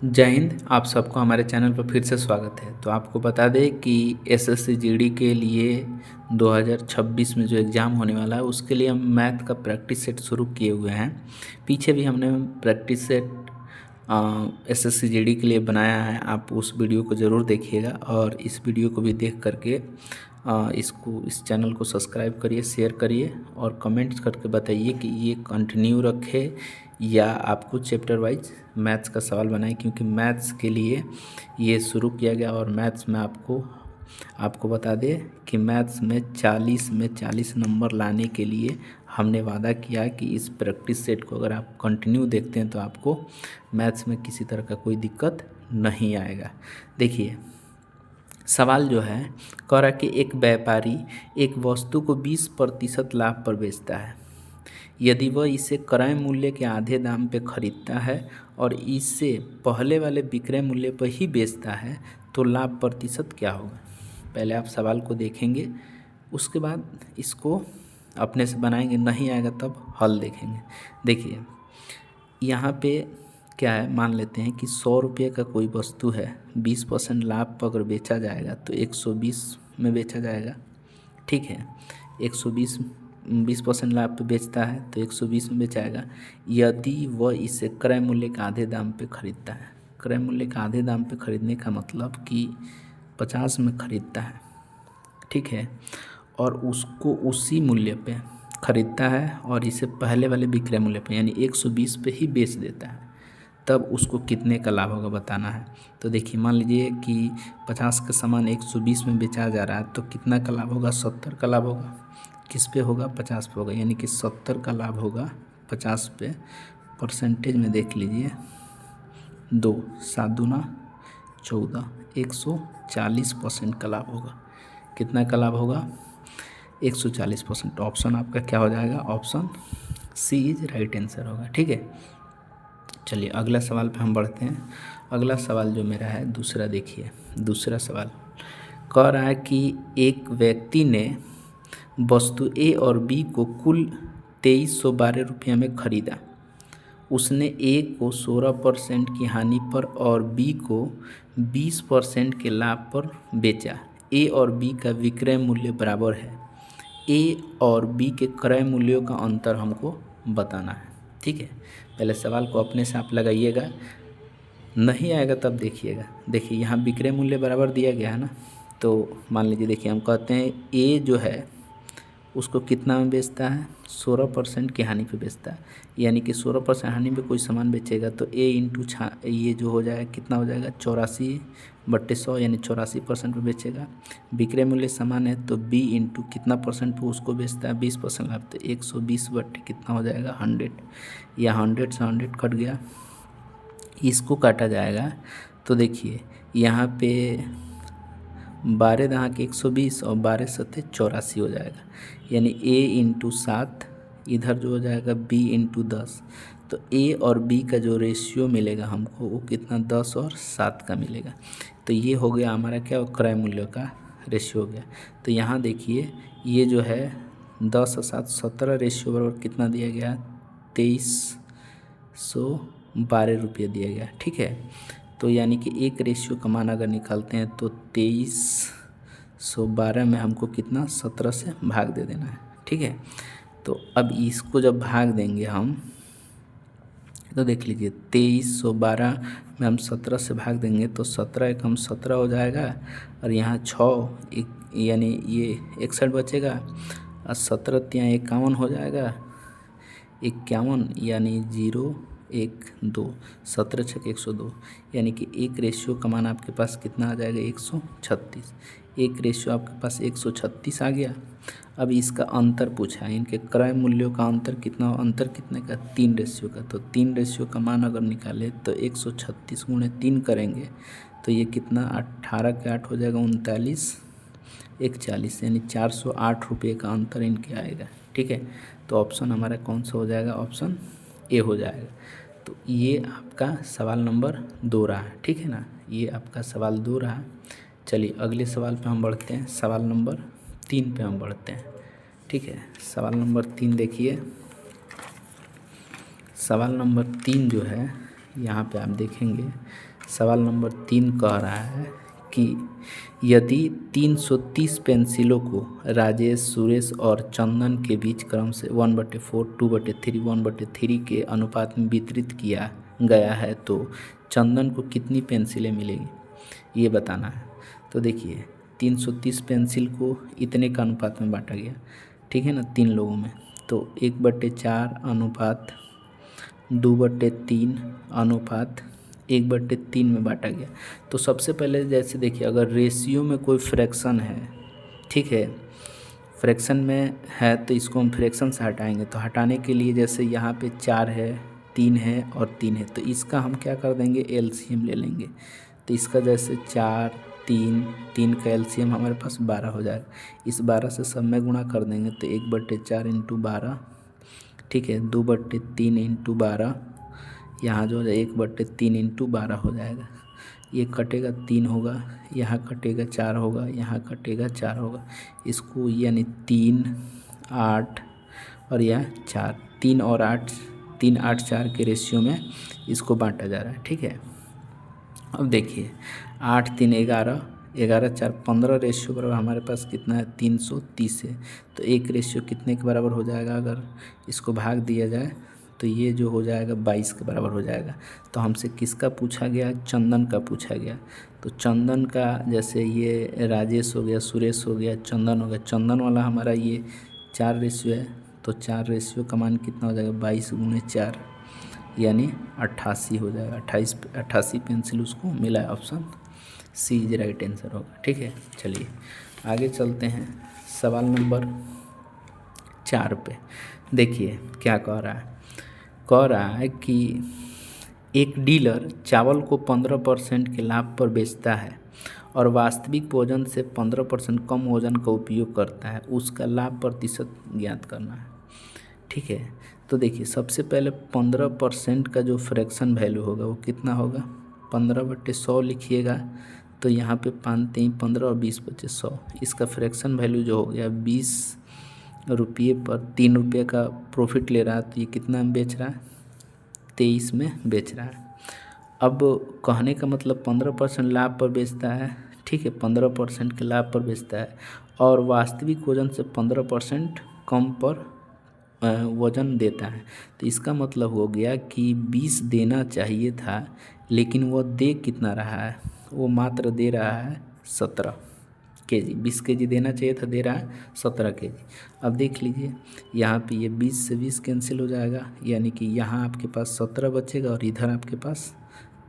जय हिंद। आप सबको हमारे चैनल पर फिर से स्वागत है। तो आपको बता दें कि एसएससी जीडी के लिए 2026 में जो एग्ज़ाम होने वाला है उसके लिए हम मैथ का प्रैक्टिस सेट शुरू किए हुए हैं। पीछे भी हमने प्रैक्टिस सेट एसएससी जीडी के लिए बनाया है। आप उस वीडियो को ज़रूर देखिएगा और इस वीडियो को भी देख करके इस चैनल को सब्सक्राइब करिए, शेयर करिए और कमेंट्स करके बताइए कि ये कंटिन्यू रखे या आपको चैप्टर वाइज मैथ्स का सवाल बनाए, क्योंकि मैथ्स के लिए ये शुरू किया गया। और मैथ्स में आपको बता दें कि मैथ्स में 40 नंबर लाने के लिए हमने वादा किया कि इस प्रैक्टिस सेट को अगर आप कंटिन्यू देखते हैं तो आपको मैथ्स में किसी तरह का कोई दिक्कत नहीं आएगा। देखिए सवाल जो है कह रहा कि एक व्यापारी एक वस्तु को 20% लाभ पर बेचता है। यदि वह इसे क्रय मूल्य के आधे दाम पर खरीदता है और इसे पहले वाले विक्रय मूल्य पर ही बेचता है तो लाभ प्रतिशत क्या होगा। पहले आप सवाल को देखेंगे, उसके बाद इसको अपने से बनाएंगे, नहीं आएगा तब हल देखेंगे। देखिए यहाँ पे क्या है, मान लेते हैं कि 100 रुपये का कोई वस्तु है, 20% लाभ पर अगर बेचा जाएगा तो 120 में बेचा जाएगा। ठीक है, 120 20% लाभ पे बेचता है तो 120 में बेचाएगा। यदि वह इसे क्रय मूल्य के आधे दाम पे खरीदता है, क्रय मूल्य के आधे दाम पे खरीदने का मतलब कि 50 में खरीदता है, ठीक है, और उसको उसी मूल्य पे खरीदता है और इसे पहले वाले विक्रय मूल्य पे यानी 120 पे ही बेच देता है, तब उसको कितने का लाभ होगा बताना है। तो देखिए मान लीजिए कि 50 का सामान 120 में बेचा जा रहा है तो कितना का लाभ होगा, 70 का लाभ होगा। किस पे होगा, 50 पे होगा, यानी कि 70 का लाभ होगा 50 पे। परसेंटेज में देख लीजिए, 2 7 दूना 14, 140% का लाभ होगा। कितना का लाभ होगा, 140%। ऑप्शन आपका क्या हो जाएगा, option C is right answer होगा। ठीक है, चलिए अगला सवाल पे हम बढ़ते हैं। अगला सवाल जो मेरा है दूसरा, देखिए दूसरा सवाल कह रहा है कि एक व्यक्ति ने वस्तु ए और बी को कुल 2312 रुपये में खरीदा। उसने ए को 16% की हानि पर और बी को 20% के लाभ पर बेचा। ए और बी का विक्रय मूल्य बराबर है। ए और बी के क्रय मूल्यों का अंतर हमको बताना है। ठीक है, पहले सवाल को अपने से आप लगाइएगा, नहीं आएगा तब देखिएगा। देखिए यहाँ विक्रय मूल्य बराबर दिया गया है ना, तो मान लीजिए देखिए हम कहते हैं ए जो है उसको कितना में बेचता है, 16% की हानि पे बेचता है, यानी कि 16% हानि पे कोई सामान बेचेगा तो ए इंटू ये जो हो जाएगा कितना हो जाएगा, 84/100 यानी 84% पे बेचेगा। विक्रय मूल्य समान है तो बी इंटू कितना परसेंट पे उसको बेचता है, 20% लाभ, तो 120 बट्टे कितना हो जाएगा, 100। या 100 से 100 कट गया, इसको काटा जाएगा तो देखिए यहाँ पे 12 दहाक 120 और 12 सत्ते 84 हो जाएगा, यानी a इंटू 7, इधर जो हो जाएगा b इंटू 10। तो a और b का जो रेशियो मिलेगा हमको वो कितना, 10 और 7 का मिलेगा। तो ये हो गया हमारा क्या, क्रय मूल्य का रेशियो हो गया। तो यहाँ देखिए ये जो है 10 और 7 17 रेशियो बराबर कितना दिया गया, 2312 रुपये दिया गया। ठीक है, तो यानी कि एक रेशियो का मान अगर निकालते हैं तो 2312 में हमको कितना, 17 से भाग दे देना है। ठीक है, तो अब इसको जब भाग देंगे हम तो देख लीजिए 2312 में हम 17 से भाग देंगे तो 17 एकम 17 हो जाएगा और यहाँ 6 यानी ये 61 बचेगा और 17 तियाँ 51 हो जाएगा, 51 यानी 0 1 2, 17 छक 102, यानी कि एक रेशियो का मान आपके पास कितना आ जाएगा, 136। एक रेशियो आपके पास 136 आ गया। अब इसका अंतर पूछा है, इनके क्रय मूल्यों का अंतर कितना, अंतर कितने का, 3 रेशियो का। तो 3 रेशियो का मान अगर निकाले तो 136 गुणे 3 करेंगे तो ये कितना, 18 के 8 हो जाएगा 39, 140, यानी 408 रुपये का अंतर इनके आएगा। ठीक है, तो ऑप्शन हमारा कौन सा हो जाएगा, ऑप्शन ए हो जाएगा। तो ये आपका सवाल नंबर 2 रहा। ठीक है ना, ये आपका सवाल 2 रहा। चलिए अगले सवाल पे हम बढ़ते हैं, सवाल नंबर 3 पे हम बढ़ते हैं। ठीक है, सवाल नंबर 3 देखिए, सवाल नंबर 3 जो है यहाँ पे आप देखेंगे सवाल नंबर 3 कह रहा है कि यदि 330 पेंसिलों को राजेश, सुरेश और चंदन के बीच क्रम से 1/4, 2/3, 1/3 के अनुपात में वितरित किया गया है तो चंदन को कितनी पेंसिलें मिलेगी, ये बताना है। तो देखिए 330 पेंसिल को इतने का अनुपात में बांटा गया, ठीक है ना, 3 लोगों में, तो 1/4 अनुपात 2/3 अनुपात 1/3 में बांटा गया। तो सबसे पहले जैसे देखिए अगर रेशियो में कोई फ्रैक्शन है, ठीक है, फ्रैक्शन में है तो इसको हम फ्रैक्शन से हटाएंगे। तो हटाने के लिए जैसे यहाँ पे 4 है, 3 है और 3 है, तो इसका हम क्या कर देंगे, एलसीएम ले लेंगे। तो इसका जैसे 4, 3 का एलसीएम हमारे पास 12 हो जाएगा। इस 12 से सब में गुणा कर देंगे तो 1/4 इंटू 12, ठीक है, 2/3 इंटू 12, यहाँ जो है 1/3 इंटू 12 हो जाएगा। ये कटेगा 3 होगा, यहाँ कटेगा 4 होगा, यहाँ कटेगा 4 होगा। इसको यानी 3, 8 और यह 4, 3 और 8, 3, 8, 4 के रेशियो में इसको बांटा जा रहा है, ठीक है। अब देखिए 8, 3, 11, 11, 4, 15 रेशियो बराबर हमारे पास कितना है, 330 है। तो एक रेशियो कितने के बराबर हो जाएगा, अगर इसको भाग दिया जाए तो ये जो हो जाएगा 22 के बराबर हो जाएगा। तो हमसे किसका पूछा गया, चंदन का पूछा गया। तो चंदन का जैसे ये राजेश हो गया, सुरेश हो गया, चंदन हो गया, चंदन वाला हमारा ये 4 रेशियो है, तो 4 रेशियो का मान कितना हो जाएगा, 22 × 4 यानी 88 हो जाएगा। 88 पेंसिल उसको मिला है। Option C is right answer होगा, ठीक है। चलिए आगे चलते हैं सवाल नंबर 4 पे। देखिए क्या कह रहा है कि एक डीलर चावल को 15% के लाभ पर बेचता है और वास्तविक वजन से 15% कम वजन का उपयोग करता है, उसका लाभ प्रतिशत ज्ञात करना है, ठीक है। तो देखिए सबसे पहले 15% का जो फ्रैक्शन वैल्यू होगा वो कितना होगा, 15/100 लिखिएगा। तो यहाँ पे 5 3 15 और 20 बचे 100। इसका फ्रैक्शन वैल्यू जो हो गया 20 रुपये पर 3 रुपये का प्रॉफिट ले रहा है, तो ये कितना में बेच रहा है, 23 में बेच रहा है। अब कहने का मतलब 15% लाभ पर बेचता है, ठीक है, 15% के लाभ पर बेचता है और वास्तविक वजन से 15% कम पर वजन देता है। तो इसका मतलब हो गया कि 20 देना चाहिए था, लेकिन वो दे कितना रहा है, वो मात्र दे रहा है 17 केजी। 20 केजी देना चाहिए था, दे रहा है 17 केजी। अब देख लीजिए यहाँ पे ये 20 से 20 कैंसिल हो जाएगा, यानी कि यहाँ आपके पास 17 बचेगा और इधर आपके पास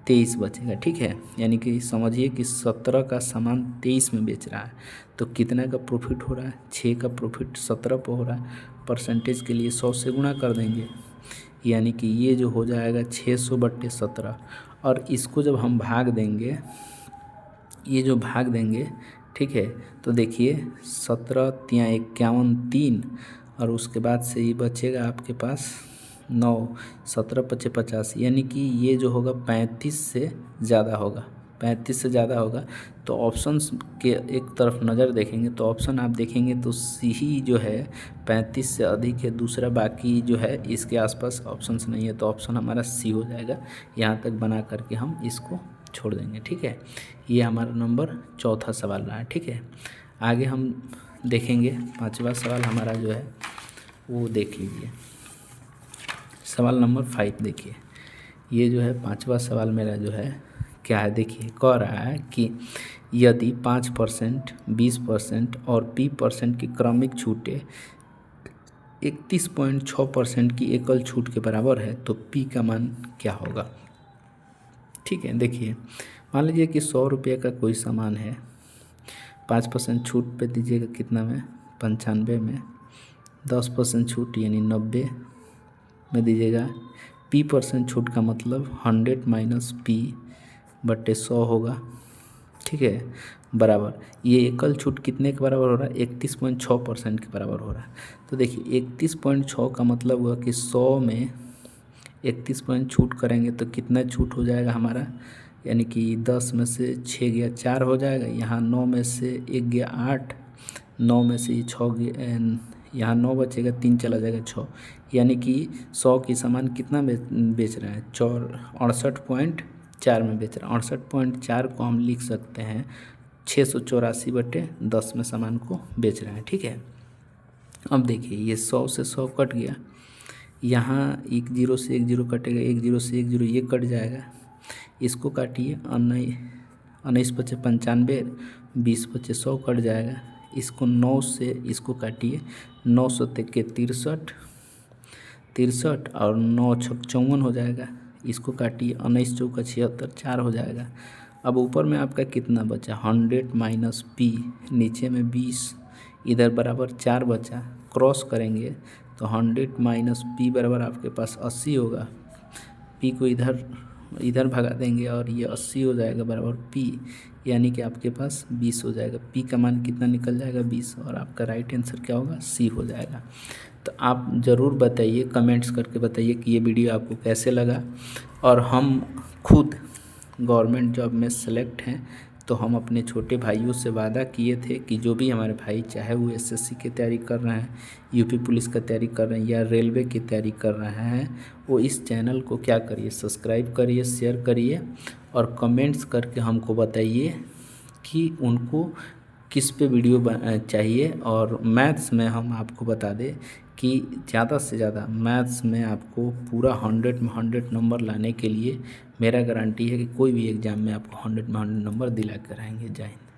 23 बचेगा, ठीक है। यानी कि समझिए कि 17 का सामान 23 में बेच रहा है, तो कितना का प्रॉफिट हो रहा है, 6 का प्रॉफिट 17 पर हो रहा है। परसेंटेज के लिए 100 से गुणा कर देंगे, यानी कि ये जो हो जाएगा 600/17। और इसको जब हम भाग देंगे, ये जो भाग देंगे, ठीक है, तो देखिए 17 × 51 3 और उसके बाद से ये बचेगा आपके पास 9, 17 × 5 = 50, यानी कि ये जो होगा 35 से ज़्यादा होगा, 35 से ज़्यादा होगा। तो ऑप्शंस के एक तरफ नज़र देखेंगे तो ऑप्शन आप देखेंगे तो सी ही जो है 35 से अधिक है, दूसरा बाकी जो है इसके आसपास ऑप्शंस नहीं है, तो ऑप्शन हमारा सी हो जाएगा। यहाँ तक बना करके हम इसको छोड़ देंगे, ठीक है। ये हमारा नंबर 4था सवाल रहा है, ठीक है। आगे हम देखेंगे 5वां सवाल हमारा जो है वो देख लीजिए, सवाल नंबर 5 देखिए। ये जो है 5वां सवाल मेरा जो है क्या है, देखिए कह रहा है कि यदि 5%, 20% और P% की क्रमिक छूटें 31.6% की एकल छूट के बराबर है तो P का मान क्या होगा, ठीक है। देखिए मान लीजिए कि 100 रुपये का कोई सामान है, 5% छूट पे दीजिएगा कितना में, 95 में, 10% छूट यानी 90 में दीजिएगा। P% छूट का मतलब 100 - P/100 होगा, ठीक है, बराबर ये एकल छूट कितने के बराबर हो रहा है, 31.6% के बराबर हो रहा है। तो देखिए 31.6 का मतलब हुआ कि 100 में 31 पॉइंट छूट करेंगे तो कितना छूट हो जाएगा हमारा, यानी कि 10 में से 6 गया 4 हो जाएगा, यहाँ 9 में से 1 गया 8, 9 में से 6 गया, यहाँ 9 बचेगा, 3 चला जाएगा 6, यानी कि 100 की सामान कितना बेच रहे हैं, 68.4 में बेच रहे हैं। 68.4 को हम लिख सकते हैं 684/10 में सामान को बेच रहे हैं, ठीक है। अब देखिए ये 100 से 100 कट गया, यहाँ 1 0 से 1 0 कटेगा, 1 0 से 1 0 ये कट जाएगा, इसको काटिए, 19 पचे 95, 20 पचे 100 कट जाएगा, इसको 9 से इसको काटिए, 9 सौ के 63 और 9 छक 54 हो जाएगा, इसको काटिए, 19 चौका 76, 4 हो जाएगा। अब ऊपर में आपका कितना बचा, 100 माइनस पी, नीचे में 20, इधर बराबर 4 बचा, क्रॉस करेंगे तो 100 माइनस पी बराबर आपके पास 80 होगा, पी को इधर भगा देंगे और ये 80 हो जाएगा बराबर पी, यानी कि आपके पास 20 हो जाएगा। पी का मान कितना निकल जाएगा, 20, और आपका राइट आंसर क्या होगा, सी हो जाएगा। तो आप ज़रूर बताइए, कमेंट्स करके बताइए कि ये वीडियो आपको कैसे लगा। और हम खुद गवर्नमेंट जॉब में सेलेक्ट हैं, तो हम अपने छोटे भाइयों से वादा किए थे कि जो भी हमारे भाई, चाहे वो एसएससी की तैयारी कर रहे हैं, यूपी पुलिस का तैयारी कर रहे हैं या रेलवे की तैयारी कर रहे हैं, वो इस चैनल को क्या करिए, सब्सक्राइब करिए, शेयर करिए और कमेंट्स करके हमको बताइए कि उनको किस पे वीडियो चाहिए। और मैथ्स में हम आपको बता दें कि ज़्यादा से ज़्यादा मैथ्स में आपको पूरा 100 में 100 नंबर लाने के लिए मेरा गारंटी है कि कोई भी एग्ज़ाम में आपको 100 में 100 नंबर दिला कर आएंगे। जय हिंद।